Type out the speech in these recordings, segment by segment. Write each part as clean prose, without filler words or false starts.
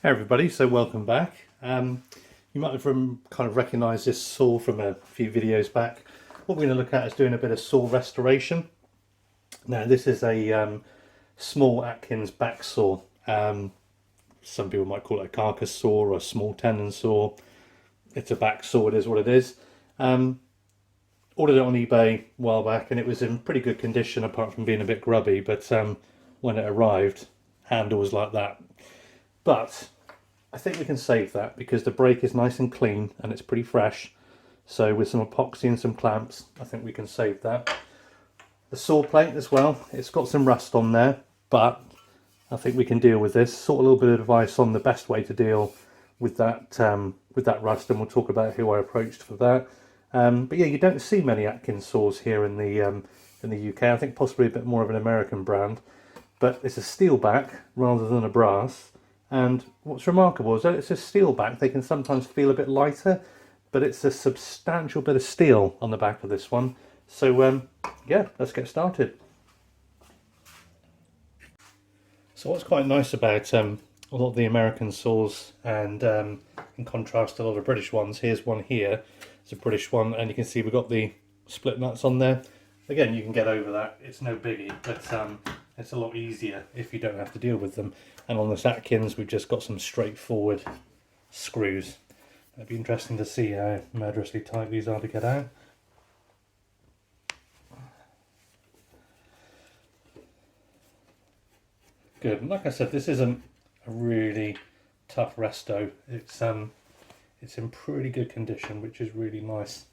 Hey everybody, so welcome back. You might have kind of recognised this saw from a few videos back. What we're going to look at is doing a bit of saw restoration. Now this is a small Atkins back saw. Some people might call it a carcass saw or a small tenon saw. It's a back saw, it is what it is. Ordered it on eBay a while back and it was in pretty good condition apart from being a bit grubby, but when it arrived, handle was like that. But I think we can save that because the brake is nice and clean and it's pretty fresh. So with some epoxy and some clamps, I think we can save that. The saw plate as well, it's got some rust on there, but I think we can deal with this. Sort a little bit of advice on the best way to deal with that rust, and we'll talk about who I approached for that. But yeah, you don't see many Atkins saws here in the UK. I think possibly a bit more of an American brand, but it's a steel back rather than a brass. And what's remarkable is that it's a steel back. They can sometimes feel a bit lighter, but it's a substantial bit of steel on the back of this one. So yeah, let's get started. So what's quite nice about a lot of the American saws, and in contrast to a lot of British ones, here's one here. It's a British one, and you can see we've got the split nuts on there. Again, you can get over that. It's no biggie, but it's a lot easier if you don't have to deal with them. And on this Atkins, we've just got some straightforward screws. It'd be interesting to see how murderously tight these are to get out. Good. And like I said, this isn't a really tough resto. It's in pretty good condition, which is really nice.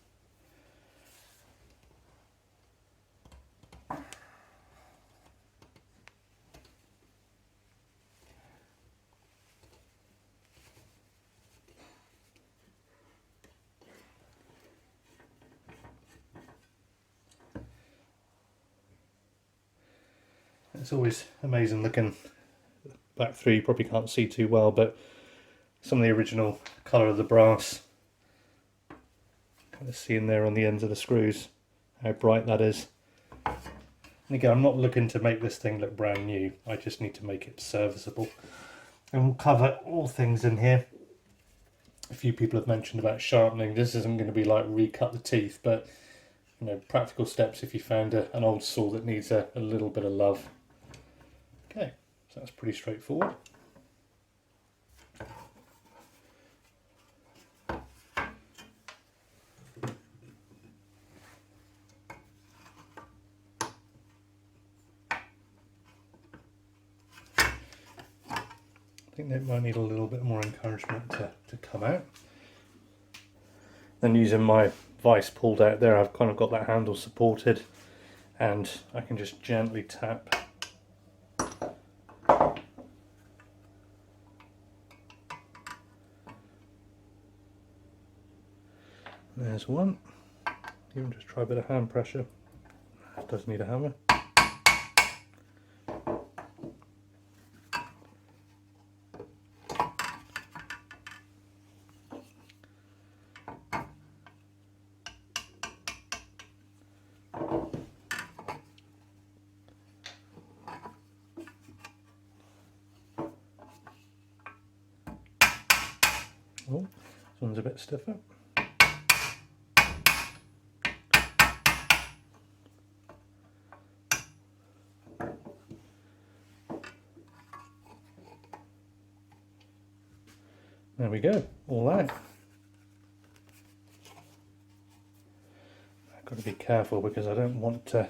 It's always amazing looking back through. You probably can't see too well, but some of the original colour of the brass, kind of seeing there on the ends of the screws how bright that is. And again, I'm not looking to make this thing look brand new, I just need to make it serviceable. And we'll cover all things in here. A few people have mentioned about sharpening. This isn't going to be like recut the teeth, but you know, practical steps if you found an old saw that needs a little bit of love. Okay, so that's pretty straightforward. I think that might need a little bit more encouragement to come out. Then using my vise pulled out there, I've kind of got that handle supported and I can just gently tap. There's one. Even just try a bit of hand pressure. It does need a hammer. Oh, this one's a bit stiffer. There we go, all out. I've got to be careful because I don't want to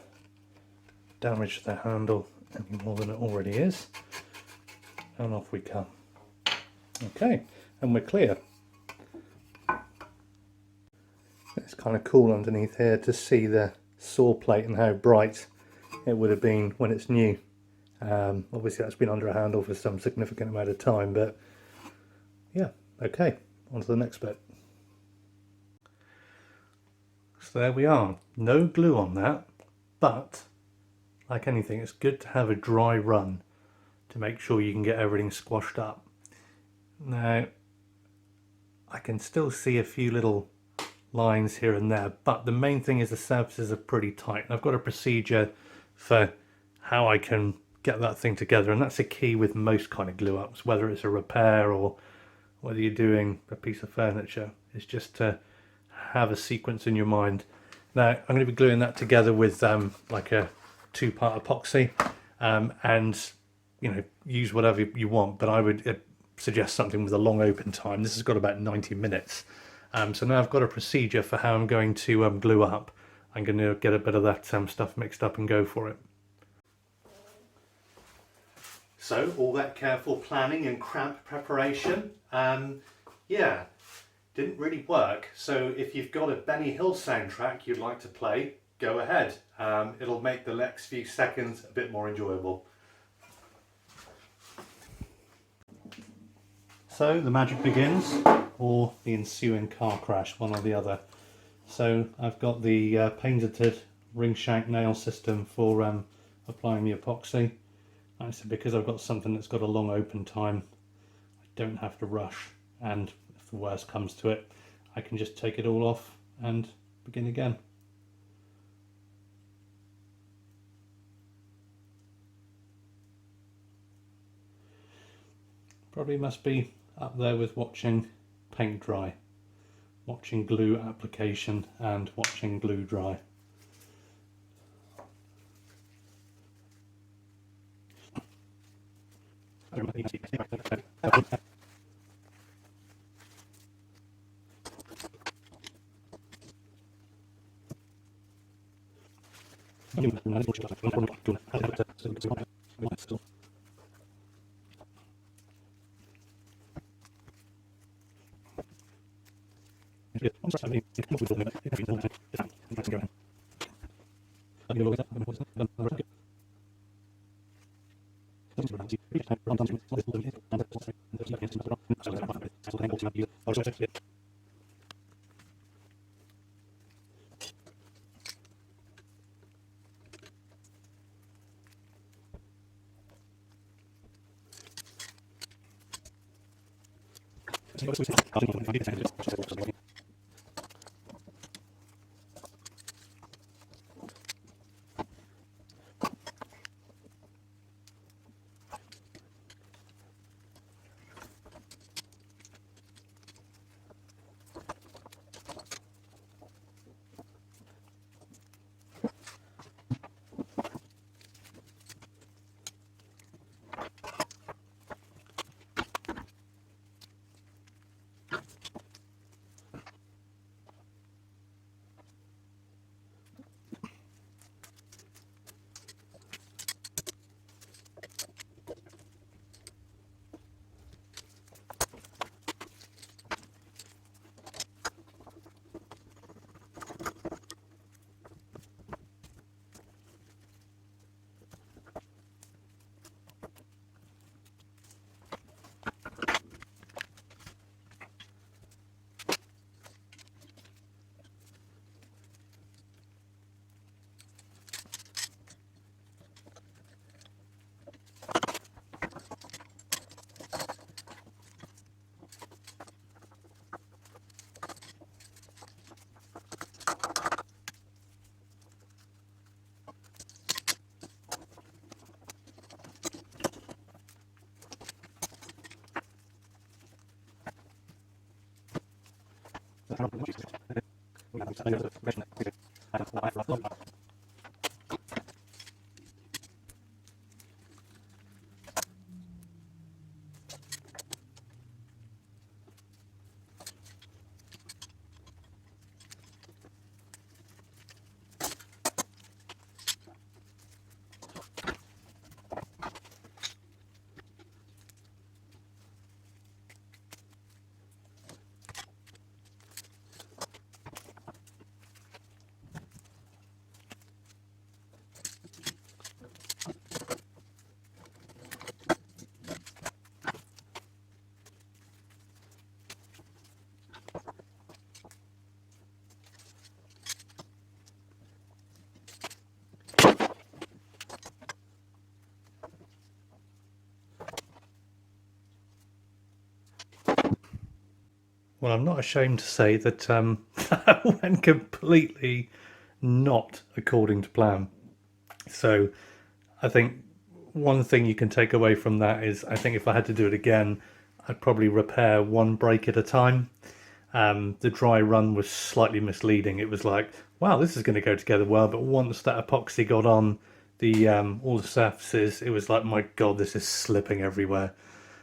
damage the handle any more than it already is. And off we come. Okay, and we're clear. It's kind of cool underneath here to see the saw plate and how bright it would have been when it's new. Obviously that's been under a handle for some significant amount of time, but yeah, okay, on to the next bit. So there we are, no glue on that, but like anything, it's good to have a dry run to make sure you can get everything squashed up. Now, I can still see a few little lines here and there, but the main thing is the surfaces are pretty tight. And I've got a procedure for how I can get that thing together. And that's a key with most kind of glue ups, whether it's a repair or whether you're doing a piece of furniture, is just to have a sequence in your mind. Now I'm going to be gluing that together with like a 2-part epoxy, and use whatever you want, but I would suggest something with a long open time. This has got about 90 minutes. So now I've got a procedure for how I'm going to glue up. I'm going to get a bit of that stuff mixed up and go for it. So all that careful planning and cramp preparation, yeah, didn't really work. So if you've got a Benny Hill soundtrack you'd like to play, go ahead. It'll make the next few seconds a bit more enjoyable. So the magic begins, or the ensuing car crash, one or the other. So I've got the painted ring shank nail system for applying the epoxy. Like I said, because I've got something that's got a long open time, I don't have to rush, and if the worst comes to it, I can just take it all off and begin again. Probably must be up there with watching paint dry, watching glue application and watching glue dry. Well, I'm not ashamed to say that that went completely not according to plan. So I think one thing you can take away from that is I think if I had to do it again, I'd probably repair one brake at a time. The dry run was slightly misleading. It was like, wow, this is going to go together well, but once that epoxy got on the all the surfaces, it was like, my god, this is slipping everywhere.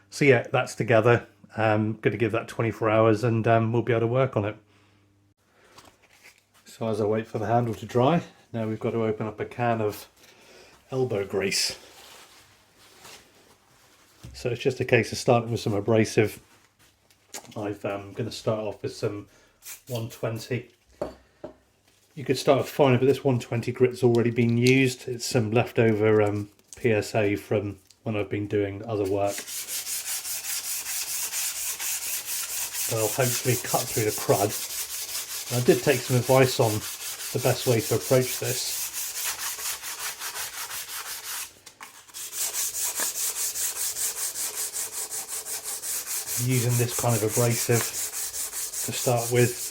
So yeah, that's together. Going to give that 24 hours and we'll be able to work on it. So as I wait for the handle to dry, now we've got to open up a can of elbow grease. So it's just a case of starting with some abrasive. I'm going to start off with some 120. You could start with finer, but this 120 grit's already been used. It's some leftover PSA from when I've been doing other work. That'll hopefully cut through the crud. And I did take some advice on the best way to approach this. Using this kind of abrasive to start with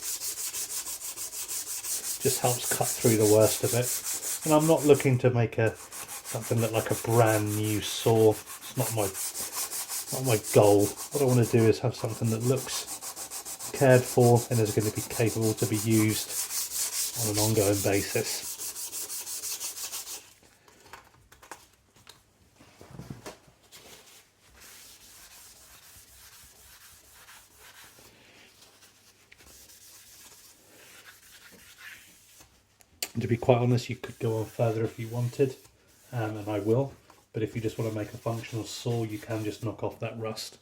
just helps cut through the worst of it. And I'm not looking to make something look like a brand new saw. It's not my goal. What I want to do is have something that looks cared for and is going to be capable to be used on an ongoing basis. And to be quite honest, you could go on further if you wanted, and I will, but if you just want to make a functional saw, you can just knock off that rust.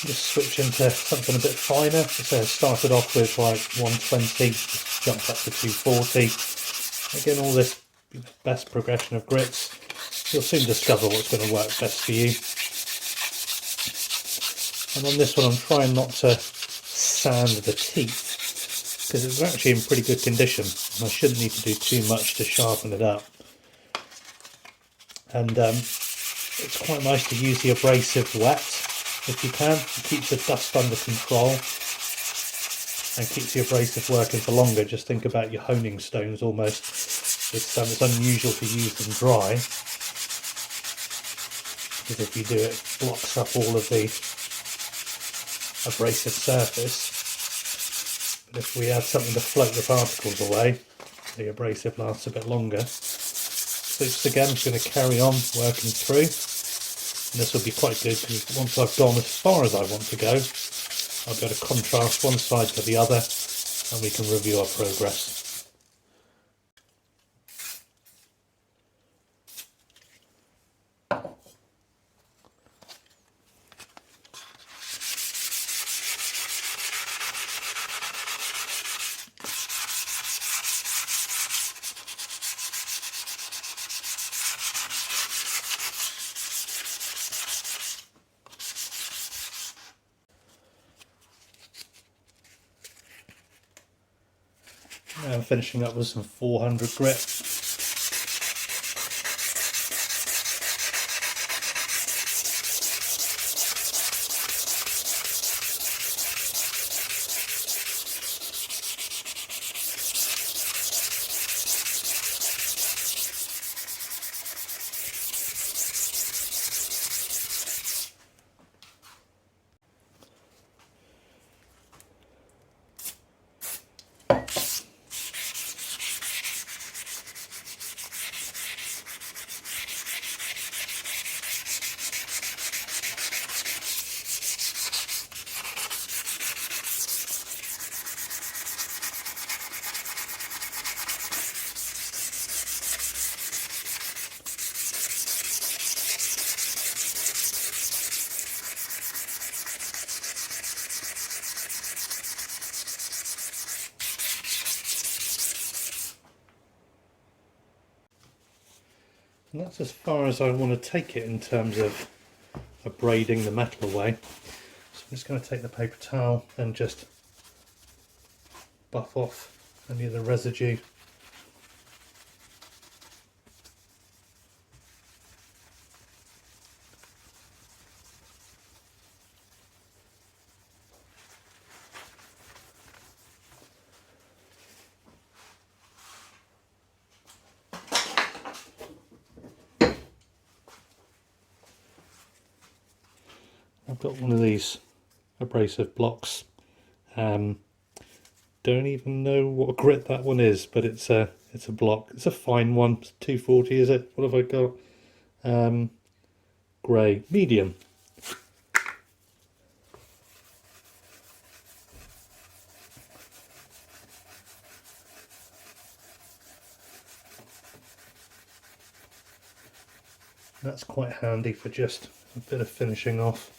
Just switch into something a bit finer. So I started off with like 120, just jumped up to 240. Again, all this best progression of grits. You'll soon discover what's going to work best for you. And on this one, I'm trying not to sand the teeth because it's actually in pretty good condition. And I shouldn't need to do too much to sharpen it up. And it's quite nice to use the abrasive wet. If you can, it keeps the dust under control and keeps the abrasive working for longer. Just think about your honing stones almost. It's unusual to use them dry, because if you do it, it blocks up all of the abrasive surface. But if we add something to float the particles away, the abrasive lasts a bit longer. So just again, I'm just going to carry on working through. And this will be quite good because once I've gone as far as I want to go, I'll be able to contrast one side to the other and we can review our progress. Now I'm finishing up with some 400 grit. And that's as far as I want to take it in terms of abrading the metal away. So I'm just going to take the paper towel and just buff off any of the residue. I've got one of these abrasive blocks. Don't even know what grit that one is, but it's a block. It's a fine one. It's 240, is it? What have I got? Grey, medium. That's quite handy for just a bit of finishing off.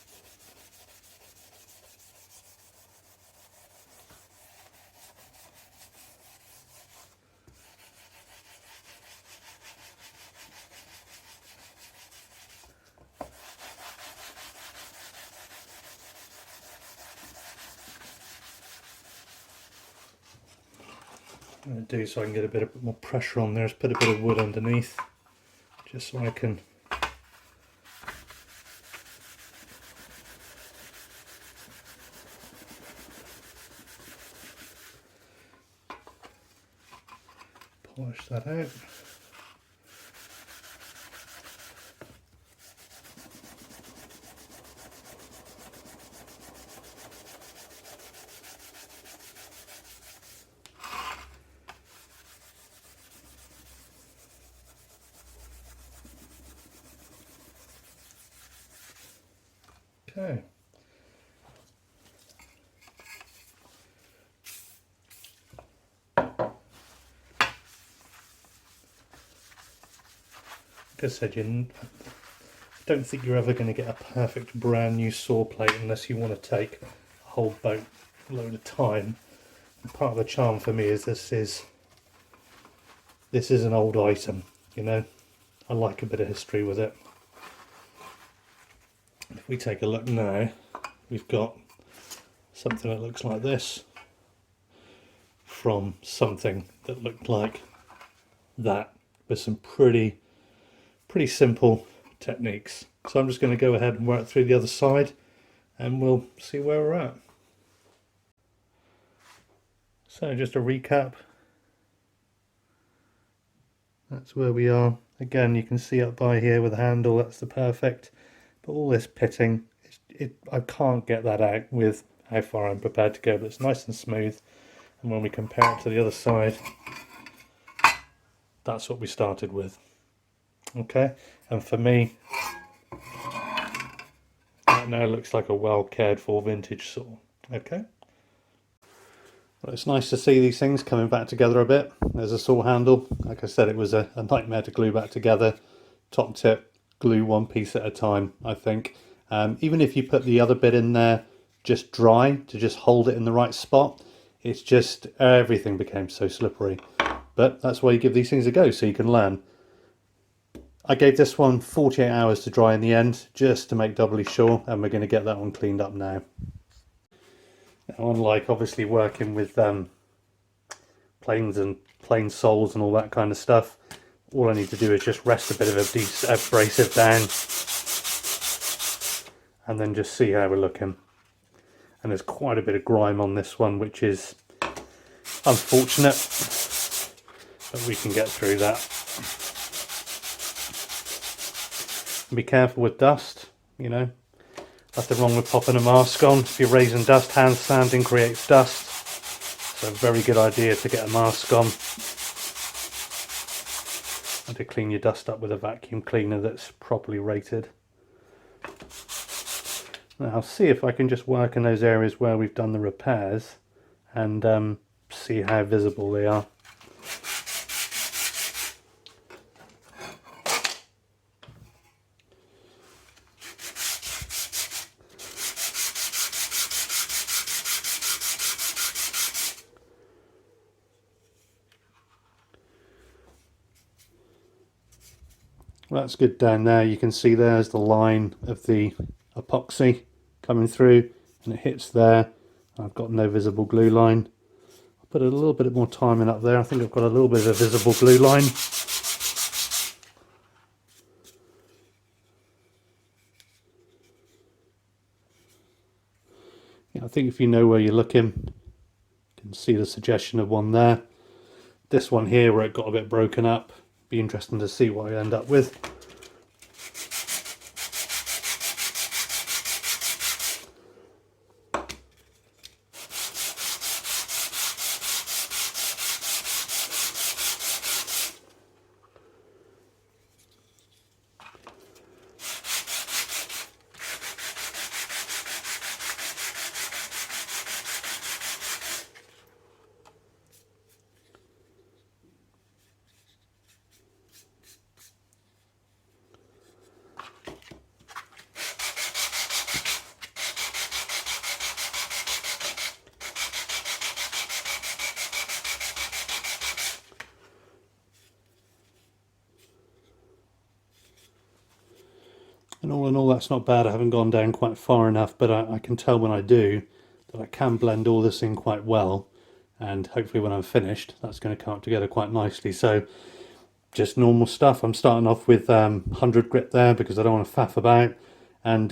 What I'm going to do so I can get a bit more pressure on there is put a bit of wood underneath, just so I can polish that out. Okay. Like I said, I don't think you're ever going to get a perfect brand new saw plate unless you want to take a whole boatload of time. And part of the charm for me is this is an old item, you know. I like a bit of history with it. If we take a look now, we've got something that looks like this from something that looked like that, with some pretty simple techniques. So I'm just going to go ahead and work through the other side and we'll see where we're at. So just a recap, that's where we are. Again, you can see up by here with the handle, that's the perfect, but all this pitting, I can't get that out with how far I'm prepared to go, but it's nice and smooth. And when we compare it to the other side, that's what we started with. Okay, and for me, that now looks like a well cared for vintage saw. Okay. Well, it's nice to see these things coming back together a bit. There's a saw handle. Like I said, it was a nightmare to glue back together. Top tip, glue one piece at a time, I think. Even if you put the other bit in there just dry to just hold it in the right spot, it's just everything became so slippery. But that's why you give these things a go, so you can learn. I gave this one 48 hours to dry in the end, just to make doubly sure, and we're going to get that one cleaned up now. Now, unlike obviously working with planes and plane soles and all that kind of stuff, all I need to do is just rest a bit of abrasive down and then just see how we're looking. And there's quite a bit of grime on this one, which is unfortunate, but we can get through that. And be careful with dust, you know. Nothing wrong with popping a mask on. If you're raising dust, hand sanding creates dust. So a very good idea to get a mask on and to clean your dust up with a vacuum cleaner that's properly rated. Now I'll see if I can just work in those areas where we've done the repairs and see how visible they are. Well, that's good down there. You can see there's the line of the epoxy coming through, and it hits there. I've got no visible glue line. I'll put a little bit more time in up there. I think I've got a little bit of a visible glue line. Yeah, I think if you know where you're looking, you can see the suggestion of one there. This one here where it got a bit broken up, be interesting to see what I end up with. And all in all, that's not bad. I haven't gone down quite far enough, but I can tell when I do that I can blend all this in quite well. And hopefully when I'm finished, that's going to come up together quite nicely. So just normal stuff. I'm starting off with 100 grit there because I don't want to faff about. And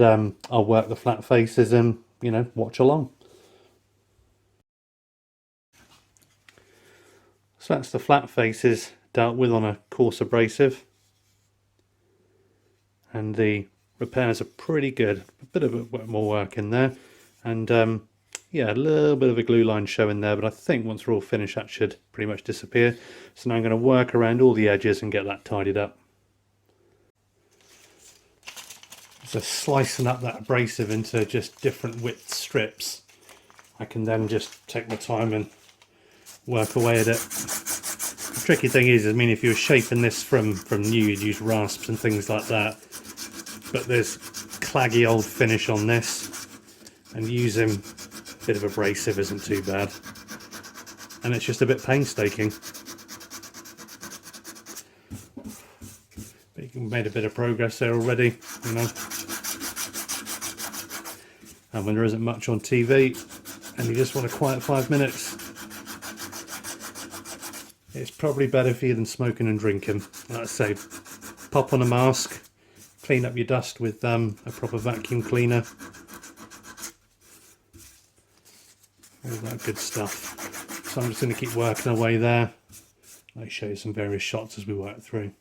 I'll work the flat faces and, you know, watch along. So that's the flat faces dealt with on a coarse abrasive. And the repairs are pretty good. A bit of a bit more work in there, and yeah, a little bit of a glue line showing there, but I think once we're all finished that should pretty much disappear. So now I'm going to work around all the edges and get that tidied up. So slicing up that abrasive into just different width strips, I can then just take my time and work away at it. The tricky thing is, I mean, if you were shaping this from new, you'd use rasps and things like that. But there's claggy old finish on this, and using a bit of abrasive isn't too bad, and it's just a bit painstaking. But you've made a bit of progress there already, you know. And when there isn't much on TV and you just want a quiet 5 minutes, it's probably better for you than smoking and drinking. Like I say, pop on a mask, clean up your dust with a proper vacuum cleaner, all that good stuff. So I'm just going to keep working away there. I'll show you some various shots as we work through.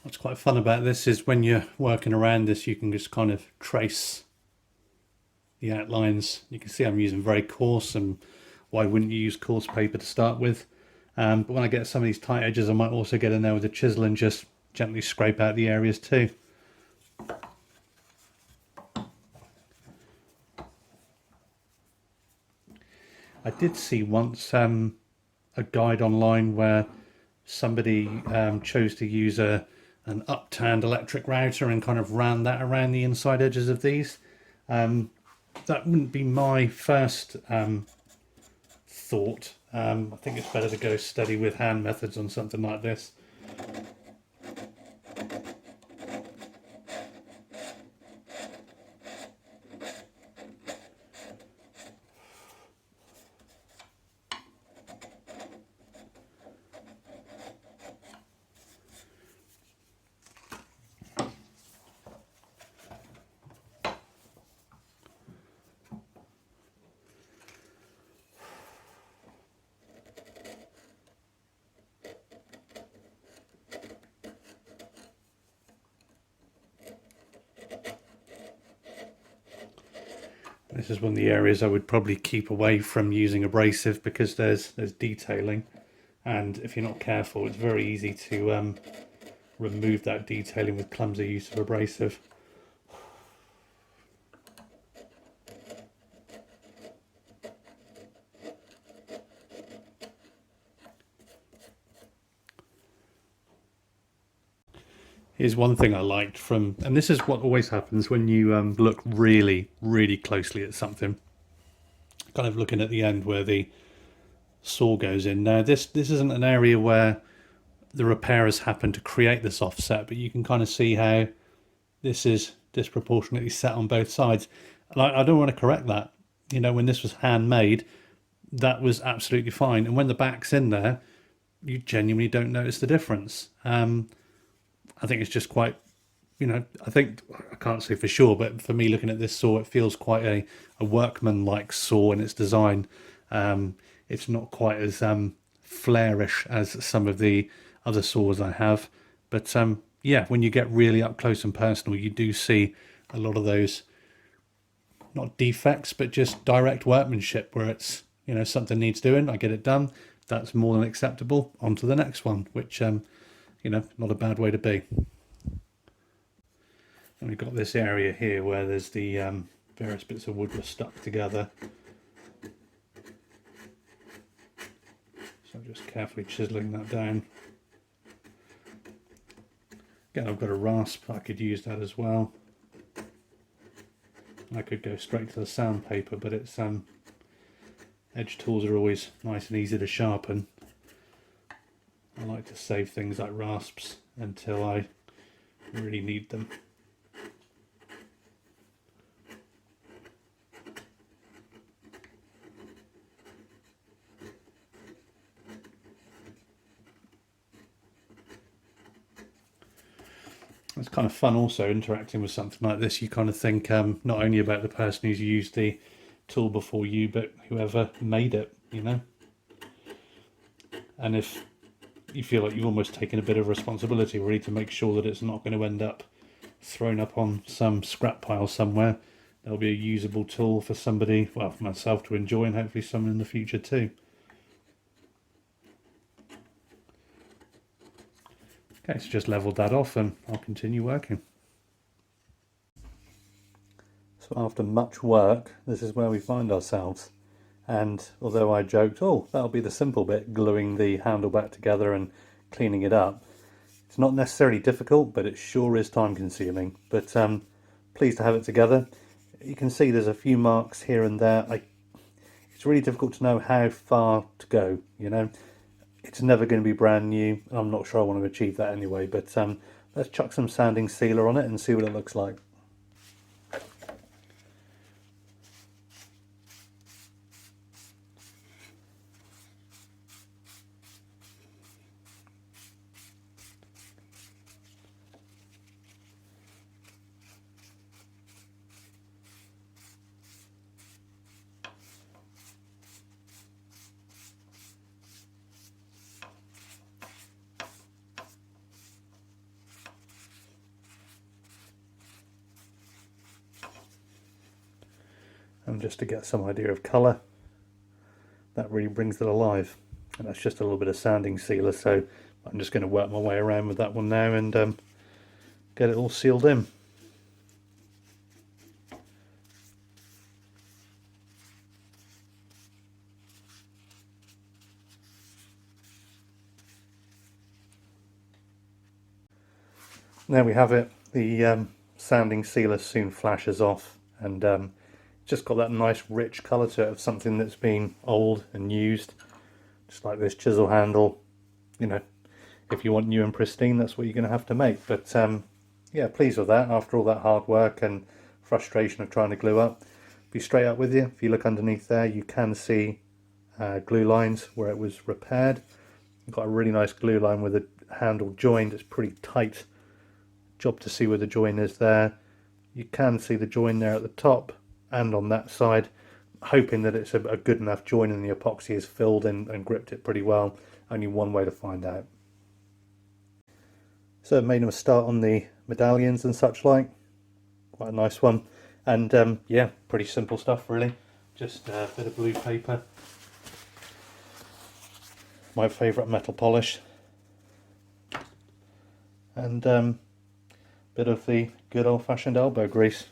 What's quite fun about this is when you're working around this, you can just kind of trace the outlines. You can see I'm using very coarse, and why wouldn't you use coarse paper to start with? But when I get some of these tight edges, I might also get in there with a chisel and just gently scrape out the areas too. I did see once a guide online where somebody chose to use an upturned electric router and kind of ran that around the inside edges of these. That wouldn't be my first thought. I think it's better to go steady with hand methods on something like this. This is one of the areas I would probably keep away from using abrasive, because there's detailing, and if you're not careful it's very easy to remove that detailing with clumsy use of abrasive. Here's one thing I liked from, and this is what always happens when you look really, really closely at something. Kind of looking at the end where the saw goes in. Now this isn't an area where the repairers happen to create this offset, but you can kind of see how this is disproportionately set on both sides. And I don't want to correct that. You know, when this was handmade, that was absolutely fine. And when the back's in there, you genuinely don't notice the difference. I think it's just quite, you know, I can't say for sure, but for me looking at this saw, it feels quite a workman-like saw in its design. It's not quite as flairish as some of the other saws I have. But yeah, when you get really up close and personal, you do see a lot of those, not defects, but just direct workmanship where it's, you know, something needs doing, I get it done. That's more than acceptable. On to the next one, which, you know, not a bad way to be. And we've got this area here where there's the various bits of wood were stuck together. So I'm just carefully chiseling that down. Again, I've got a rasp, I could use that as well. I could go straight to the sandpaper, but it's edge tools are always nice and easy to sharpen. I like to save things like rasps until I really need them. It's kind of fun also interacting with something like this. You kind of think not only about the person who's used the tool before you, but whoever made it, you know. And if you feel like you've almost taken a bit of responsibility really to make sure that it's not going to end up thrown up on some scrap pile somewhere, there'll be a usable tool for somebody, well, for myself to enjoy, and hopefully someone in the future too. Okay, so just leveled that off and I'll continue working. So after much work, this is where we find ourselves. And although I joked, oh, that'll be the simple bit, gluing the handle back together and cleaning it up, it's not necessarily difficult, but it sure is time consuming. But pleased to have it together. You can see there's a few marks here and there. It's really difficult to know how far to go, you know. It's never going to be brand new. I'm not sure I want to achieve that anyway, but let's chuck some sanding sealer on it and see what it looks like. And just to get some idea of colour, that really brings it alive. And that's just a little bit of sanding sealer, so I'm just going to work my way around with that one now and get it all sealed in. There we have it. The sanding sealer soon flashes off, and just got that nice rich colour to it of something that's been old and used, just like this chisel handle. You know, if you want new and pristine, that's what you're going to have to make. But yeah, pleased with that after all that hard work and frustration of trying to glue up. Be straight up with you, if you look underneath there, you can see glue lines where it was repaired. You've got a really nice glue line with a handle joined. It's pretty tight. Job to see where the join is there. You can see the join there at the top and on that side, hoping that it's a good enough join and the epoxy is filled in and gripped it pretty well. Only one way to find out. So I made him a start on the medallions and such like. Quite a nice one. And yeah, pretty simple stuff really. Just a bit of blue paper, my favourite metal polish, and bit of the good old-fashioned elbow grease.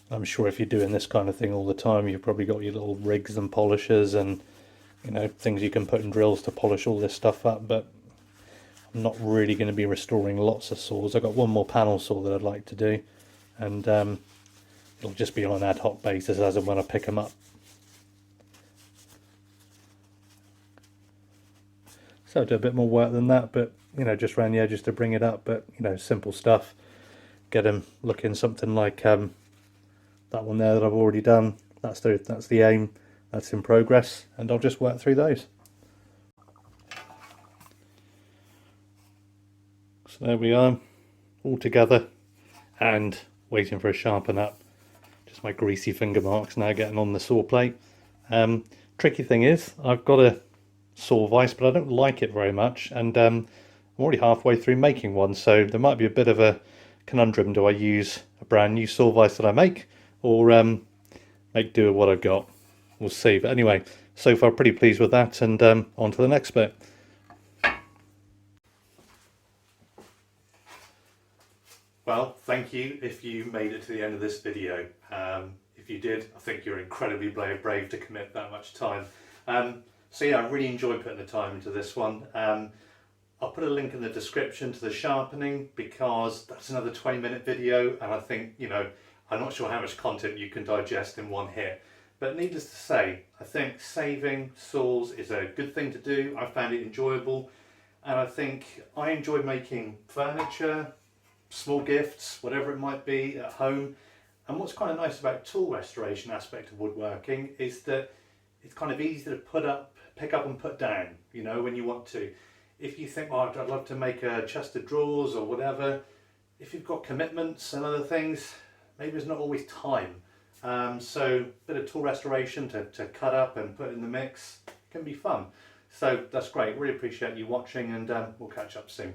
I'm sure if you're doing this kind of thing all the time, you've probably got your little rigs and polishers and, you know, things you can put in drills to polish all this stuff up, but I'm not really going to be restoring lots of saws. I've got one more panel saw that I'd like to do, and it'll just be on an ad hoc basis as and when I pick them up. So I'll do a bit more work than that, but, you know, just around the edges to bring it up, but, you know, simple stuff. Get them looking something like that one there that I've already done. That's the aim. That's in progress, and I'll just work through those. So there we are, all together and waiting for a sharpen up. Just my greasy finger marks now getting on the saw plate. Tricky thing is, I've got a saw vise, but I don't like it very much, and I'm already halfway through making one, so there might be a bit of a conundrum. Do I use a brand new saw vise that I make, or make do with what I've got? We'll see. But anyway, so far pretty pleased with that, and on to the next bit. Well, thank you if you made it to the end of this video. If you did, I think you're incredibly brave to commit that much time. So yeah, I really enjoyed putting the time into this one. I'll put a link in the description to the sharpening, because that's another 20-minute video, and I think, you know, I'm not sure how much content you can digest in one hit. But needless to say, I think saving saws is a good thing to do. I found it enjoyable, and I think I enjoy making furniture, small gifts, whatever it might be at home. And what's kind of nice about tool restoration aspect of woodworking is that it's kind of easy to pick up and put down, you know, when you want to. If you think, oh, I'd love to make a chest of drawers or whatever, if you've got commitments and other things, maybe there's not always time. So a bit of tool restoration to cut up and put in the mix can be fun. So that's great. Really appreciate you watching, and we'll catch up soon.